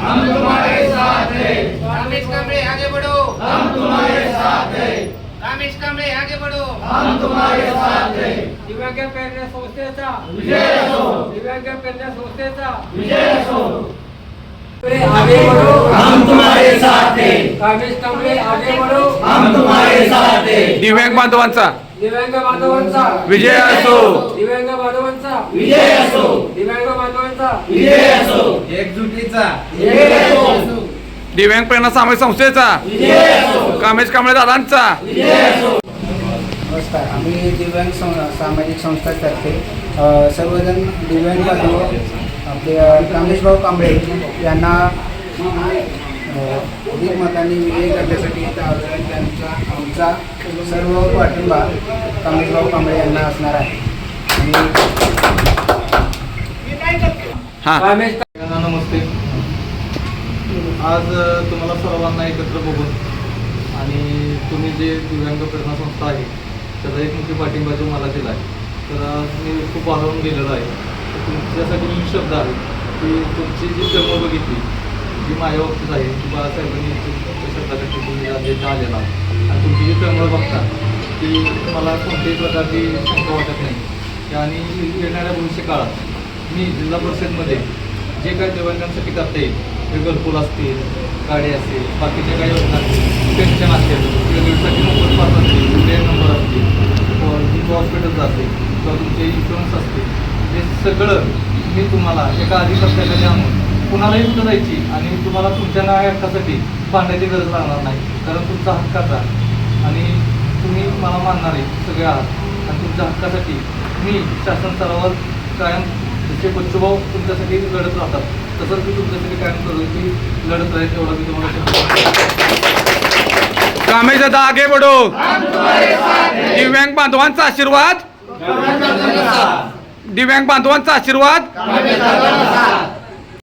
हम तुम्हारे साथ हैं। कामेश कांबळे आगे बढ़ो, हम तुम्हारे साथ हैं। कामेश कांबळे आगे बढ़ो, हम तुम्हारे साथ हैं। दिव्यांग कल्याण संस्थेचा विजय असो। दिव्यांग कल्याण संस्थेचा विजय असो। आगे बढ़ो, हम तुम्हारे साथ हैं। कामेश कांबळे आगे बढ़ो, हम तुम्हारे साथ हैं। दिव्यांग बांधवांचा दिव्यांग बांधवांचा विजय असो। दिव्यांग बांधवांचा विजय असो। दिव्यांग बांधवांचा विजय असो। एकजुटीचा विजय असो। दिव्यांग प्रेरणा सामाजिक संस्थेचा विजय असो। कामेश कांबळे दादांचा विजय असो। नमस्कार. आम्ही दिव्यांग सामाजिक संस्थातर्फे सर्वजण दिव्यांग बांधव आपले कामेश भाऊ कांबळे यांना अधिक मतांनी विजयी करण्यासाठी इथं आलो आहे. त्यांचा आमचा सर्व पाठिंबा कामेश भाऊ कांबळे यांना असणार आहे. हा कामेश नमस्ते. आज तुम्हाला सर्वांना एकत्र बघून आणि तुम्ही जे दिव्यांग प्रेरणा संस्था आहे त्याचा एक मुख्य पाठिंबा जो मला दिला आहे, तर आज मी खूप आढळून गेलेलो आहे. तर तुमच्यासाठी मी शब्द आहे की तुमची जी जन्म बघितली जी माझ्या बाबतीत आहे की बाळासाहेबांनी तुमच्या शब्दासाठी तुम्ही आज इथं आलेला आणि तुमची जी तळमळ बघता की मला कोणत्याही प्रकारची शंका वाटत नाही. आणि येणाऱ्या भविष्य काळात मी जिल्हा परिषदमध्ये जे काही दिव्यांगांसाठी करता येईल, हे घरकुल असतील, गाडी असेल, बाकीच्या काही योजना असतील, पेन्शन असेल, वेगवेगळ्यासाठी नंबर पास असतील, ट्रेन नंबर असतील, तुमचं हॉस्पिटलचं असेल किंवा तुमचे इन्शुरन्स असतील, हे सगळं मी तुम्हाला एका अधिपत्याखाली आणून कुणालाही कुठं जायची आणि तुम्हाला तुमच्या न्याय हक्कासाठी भांडायची गरज लागणार नाही. कारण तुमचा हक्काचा आणि तुम्ही मला मानणारे सगळे आहात आणि तुमच्या हक्कासाठी मी शासन स्तरावर कायम जसे बच्चूभाऊ तुमच्यासाठी लढत राहतात तसंच मी तुमच्यासाठी कायम करू की लढत राहील एवढा मी तुम्हाला कामेश दादा आगे बढ़ो. दिव्यांग बांधवांचा आशीर्वाद दिव्यांग बांधवांचा आशीर्वाद